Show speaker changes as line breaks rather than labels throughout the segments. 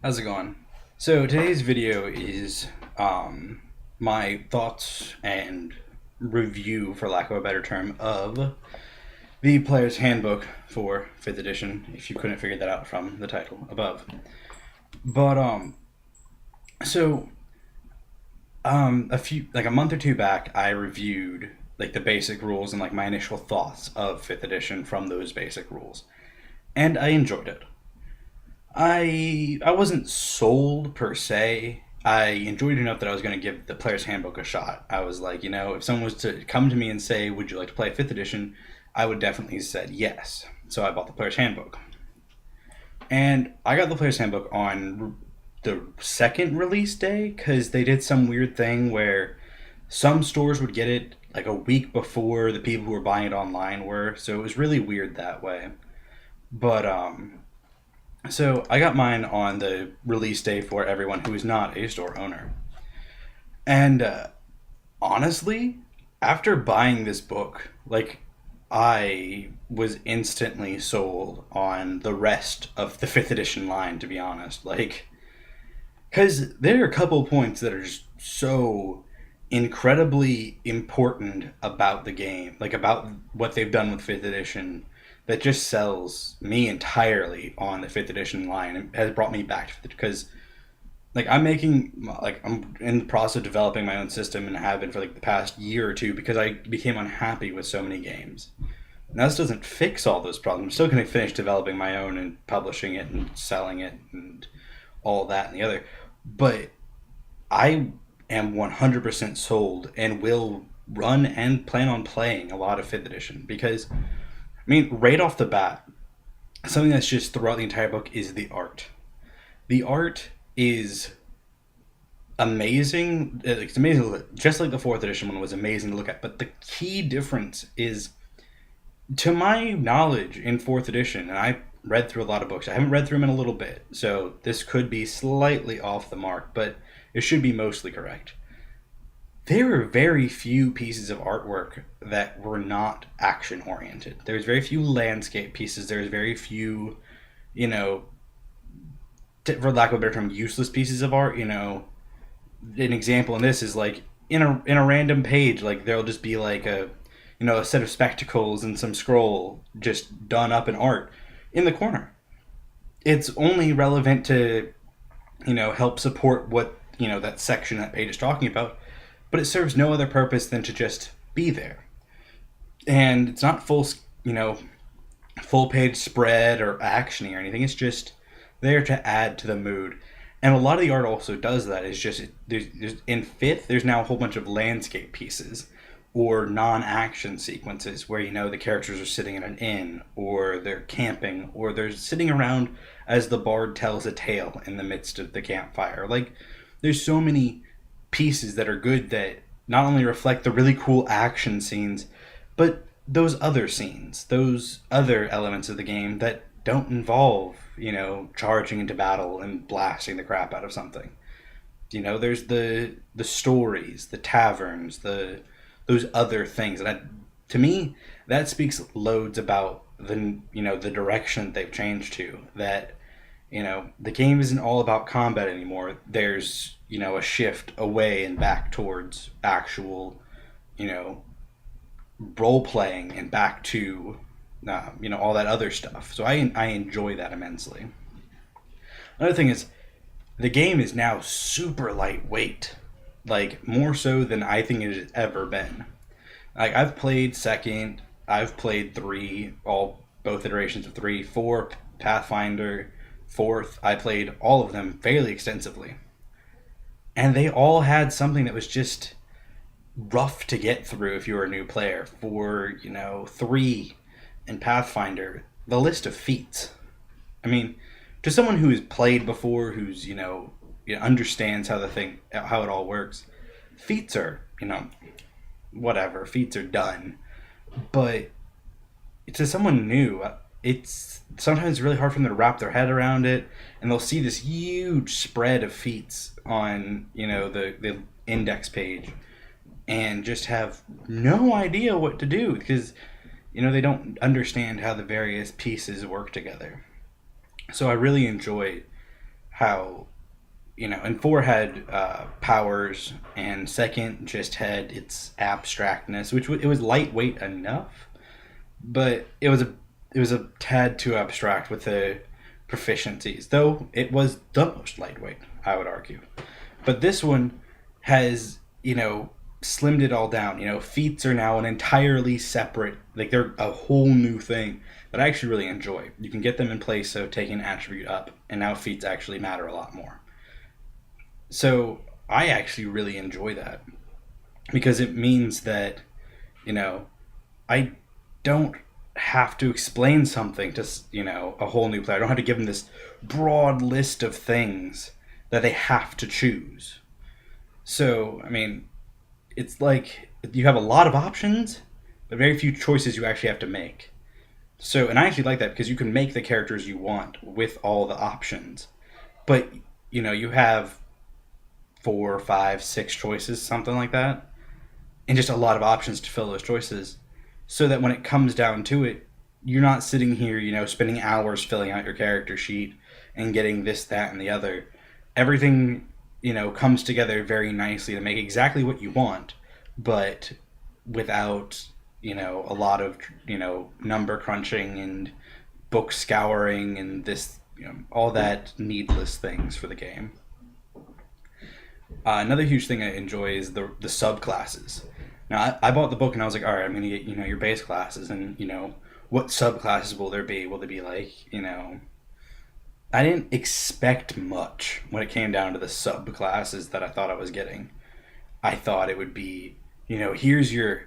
How's it going? So today's video is my thoughts and review, for lack of a better term, of the Player's Handbook for 5th edition, if you couldn't figure that out from the title above. But so a month or two back, I reviewed like the basic rules and like my initial thoughts of 5th edition from those basic rules, and I enjoyed it. I wasn't sold per se. I enjoyed it enough that I was going to give the Player's Handbook a shot. I was like, if someone was to come to me and say, "Would you like to play 5th edition?" I would definitely have said yes. So I bought the Player's Handbook, and I got the Player's Handbook on the second release day because they did some weird thing where some stores would get it like a week before the people who were buying it online were. So it was really weird that way. But so I got mine on the release day for everyone who is not a store owner. And honestly, after buying this book, like I was instantly sold on the rest of the 5th edition line, to be honest. Like, because there are a couple points that are just so incredibly important about the game, like about what they've done with 5th edition, that just sells me entirely on the 5th edition line and has brought me back to it because I'm in the process of developing my own system and have been for like the past year or two because I became unhappy with so many games. Now this doesn't fix all those problems. I'm still going to finish developing my own and publishing it and selling it and all that and the other. But I am 100% sold and will run and plan on playing a lot of 5th edition because, I mean, right off the bat, something that's just throughout the entire book is the art. The art is amazing. It's amazing to look at. Just like the 4th edition one was amazing to look at. But the key difference is, to my knowledge, in 4th edition, and I read through a lot of books. I haven't read through them in a little bit, so this could be slightly off the mark, but it should be mostly correct. There were very few pieces of artwork that were not action oriented. There's very few landscape pieces. There's very few, you know, for lack of a better term, useless pieces of art. An example in this is like in a random page, like there'll just be like a set of spectacles and some scroll just done up in art in the corner. It's only relevant to help support what that section that page is talking about, but it serves no other purpose than to just be there. And it's not full page spread or actiony or anything. It's just there to add to the mood. And a lot of the art also does that. Is just in fifth, there's now a whole bunch of landscape pieces or non-action sequences where the characters are sitting in an inn or they're camping or they're sitting around as the bard tells a tale in the midst of the campfire. Like, there's so many pieces that are good that not only reflect the really cool action scenes, but those other scenes, those other elements of the game that don't involve, charging into battle and blasting the crap out of something. There's the stories, the taverns, those other things. To me, that speaks loads about the direction that they've changed to. That the game isn't all about combat anymore. There's a shift away and back towards actual role playing and back to all that other stuff. So I enjoy that immensely. Another thing is the game is now super lightweight, like more so than I think it has ever been. Like, I've played second, I've played three, both iterations of three, four, Pathfinder, fourth. I played all of them fairly extensively, and they all had something that was just rough to get through if you were a new player. For three and Pathfinder, the list of feats. I mean, to someone who has played before, who's understands how it all works, feats are whatever. Feats are done, but to someone new, it's sometimes really hard for them to wrap their head around it, and they'll see this huge spread of feats on the index page, and just have no idea what to do because they don't understand how the various pieces work together. So I really enjoy how, and four had powers, and second just had its abstractness, which it was lightweight enough, but it was a tad too abstract with the proficiencies, though it was the most lightweight, I would argue. But this one has, slimmed it all down. Feats are now an entirely separate, like they're a whole new thing that I actually really enjoy. You can get them in place of taking an attribute up, and now feats actually matter a lot more. So I actually really enjoy that because it means that, you know, I don't have to explain something to, a whole new player. I don't have to give them this broad list of things that they have to choose. So, I mean, it's like you have a lot of options, but very few choices you actually have to make. So, and I actually like that because you can make the characters you want with all the options. But, you have four, five, six choices, something like that, and just a lot of options to fill those choices. So that when it comes down to it, you're not sitting here, spending hours filling out your character sheet and getting this, that, and the other. Everything, comes together very nicely to make exactly what you want, but without, a lot of, number crunching and book scouring and this, all that needless things for the game. Another huge thing I enjoy is the subclasses. Now, I bought the book and I was like, all right, I'm going to get, your base classes and, what subclasses will there be? Will there be like, I didn't expect much when it came down to the subclasses that I thought I was getting. I thought it would be, here's your,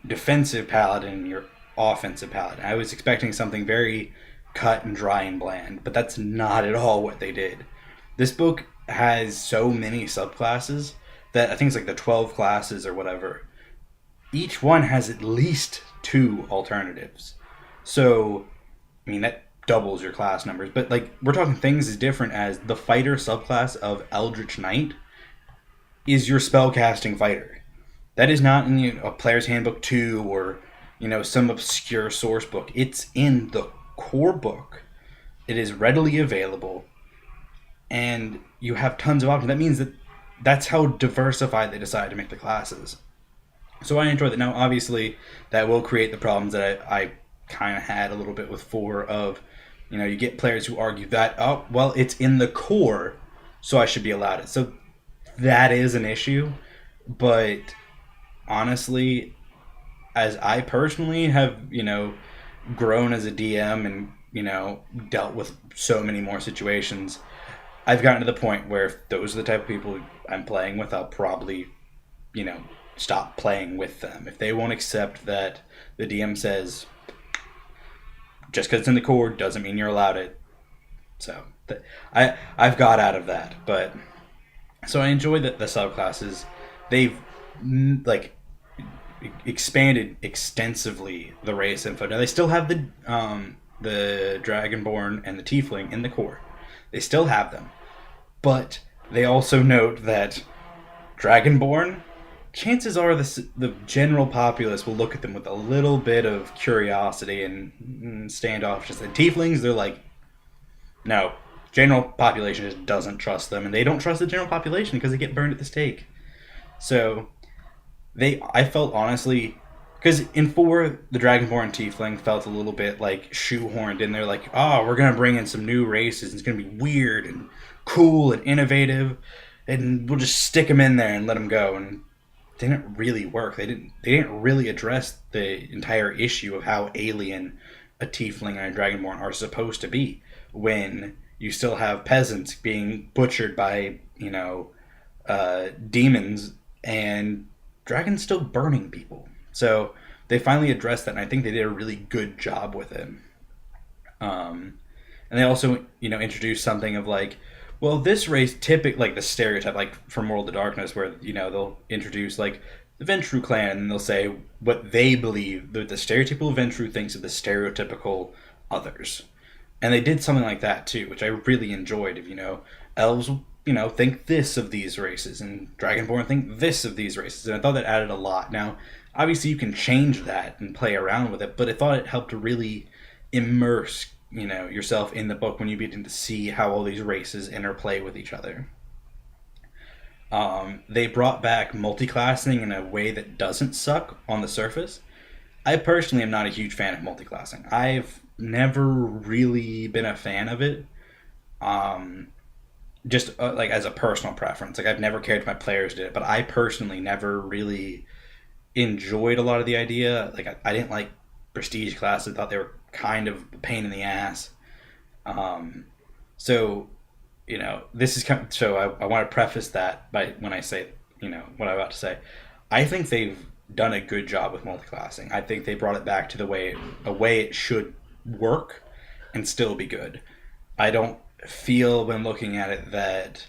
defensive paladin and your offensive paladin. I was expecting something very cut and dry and bland, but that's not at all what they did. This book has so many subclasses that I think it's like the 12 classes or whatever. Each one has at least two alternatives. So, I mean, that doubles your class numbers. But, like, we're talking things as different as the fighter subclass of Eldritch Knight is your spellcasting fighter. That is not in a player's handbook 2 or, some obscure source book. It's in the core book. It is readily available. And you have tons of options. That means that that's how diversified they decide to make the classes. So I enjoy that. Now, obviously, that will create the problems that I kind of had a little bit with 4 of, you get players who argue that, oh, well, it's in the core, so I should be allowed it. So that is an issue. But honestly, as I personally have, grown as a DM and, dealt with so many more situations, I've gotten to the point where if those are the type of people I'm playing with, I'll probably, stop playing with them. If they won't accept that the DM says, just because it's in the core doesn't mean you're allowed it. So I've got out of that. But so I enjoy that the subclasses, they've like expanded extensively the race info. Now they still have the Dragonborn and the Tiefling in the core. They still have them. But they also note that Dragonborn, chances are the general populace will look at them with a little bit of curiosity and standoffishness. And Tieflings, they're like, no, general population just doesn't trust them, and they don't trust the general population because they get burned at the stake. So I felt honestly, because in 4, the Dragonborn Tiefling felt a little bit like shoehorned in there, like, oh, we're gonna bring in some new races, and it's gonna be weird and cool and innovative, and we'll just stick them in there and let them go. And didn't really work. They didn't really address the entire issue of how alien a tiefling and a dragonborn are supposed to be when you still have peasants being butchered by demons and dragons still burning people. So they finally addressed that, and I think they did a really good job with it. And they also introduced something of like, well, this race typically, like the stereotype, like from World of Darkness, where, they'll introduce, like, the Ventru clan, and they'll say what they believe, the stereotypical Ventru thinks of the stereotypical others. And they did something like that, too, which I really enjoyed. Elves, think this of these races, and Dragonborn think this of these races. And I thought that added a lot. Now, obviously, you can change that and play around with it, but I thought it helped to really immerse yourself in the book when you begin to see how all these races interplay with each other. They brought back multiclassing in a way that doesn't suck on the surface. I personally am not a huge fan of multiclassing. I've never really been a fan of it. Um, just like as a personal preference. Like I've never cared if my players did it, but I personally never really enjoyed a lot of the idea. Like I didn't like prestige classes. I thought they were kind of a pain in the ass. Um, so this is kind of, so I want to preface that by when I say what I'm about to say. I think they've done a good job with multiclassing. I think they brought it back to the way a way it should work and still be good. I don't feel when looking at it that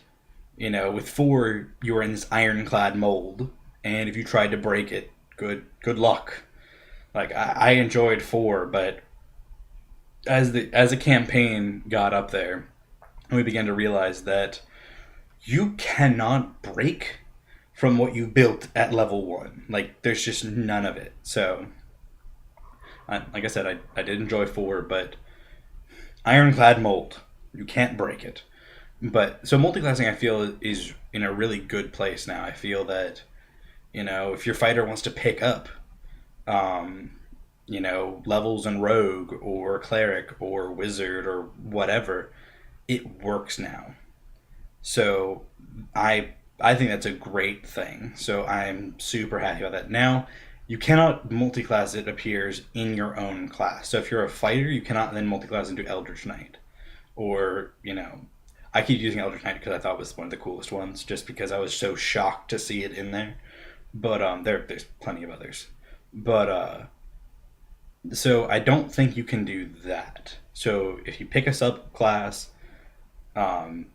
with four you were in this ironclad mold, and if you tried to break it, good luck. Like I enjoyed four, but as the campaign got up there, we began to realize that you cannot break from what you built at level one. Like there's just none of it. So, like I said, I did enjoy four, but ironclad mold, you can't break it. But so multiclassing, I feel, is in a really good place now. I feel that if your fighter wants to pick up, um, levels in rogue or cleric or wizard or whatever, it works now. So I think that's a great thing. So I'm super happy about that. Now, you cannot multiclass, it appears, in your own class. So if you're a fighter, you cannot then multiclass into Eldritch Knight. Or, I keep using Eldritch Knight because I thought it was one of the coolest ones, just because I was so shocked to see it in there. But there's plenty of others. But so I don't think you can do that. So if you pick a subclass, um,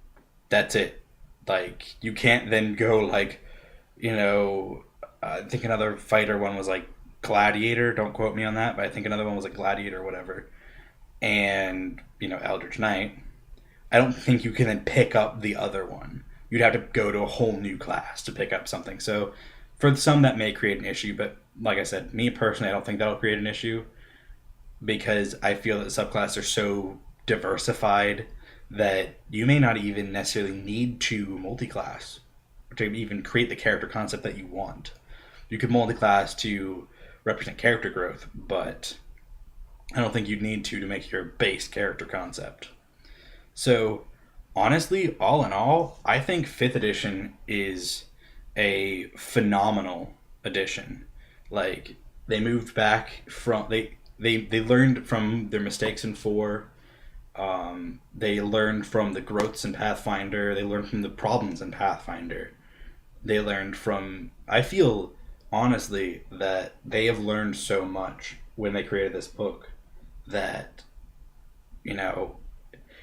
that's it. Like you can't then go like, you know, I think another fighter one was like Gladiator. Don't quote me on that, but I think another one was like Gladiator or whatever. And Eldritch Knight. I don't think you can then pick up the other one. You'd have to go to a whole new class to pick up something. So for some that may create an issue, but like I said, me personally, I don't think that'll create an issue because I feel that subclasses are so diversified that you may not even necessarily need to multiclass to even create the character concept that you want. You could multiclass to represent character growth, but I don't think you'd need to make your base character concept. So, honestly, all in all, I think 5th edition is a phenomenal edition. Like, they moved back from they learned from their mistakes in 4. They learned from the growths in Pathfinder. They learned from the problems in Pathfinder. They learned from. I feel honestly that they have learned so much when they created this book that you know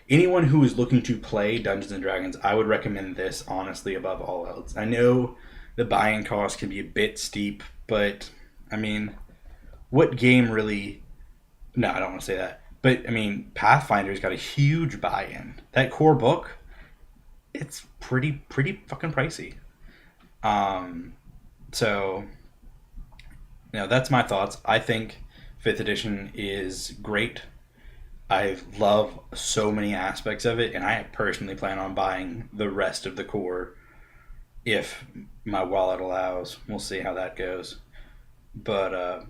anyone who is looking to play Dungeons and Dragons, I would recommend this honestly above all else. I know the buying cost can be a bit steep, but I mean, what game really? No, I don't want to say that. But I mean, Pathfinder's got a huge buy-in. That core book, it's pretty fucking pricey. Um, so that's my thoughts. I think 5th edition is great. I love so many aspects of it, and I personally plan on buying the rest of the core if my wallet allows. We'll see how that goes. But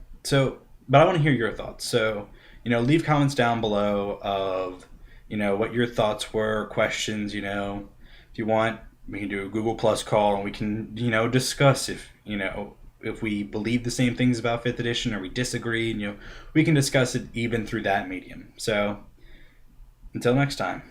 but I want to hear your thoughts. So leave comments down below of what your thoughts were, questions. If you want, we can do a Google Plus call and we can discuss if we believe the same things about 5th edition or we disagree. We can discuss it even through that medium. So until next time.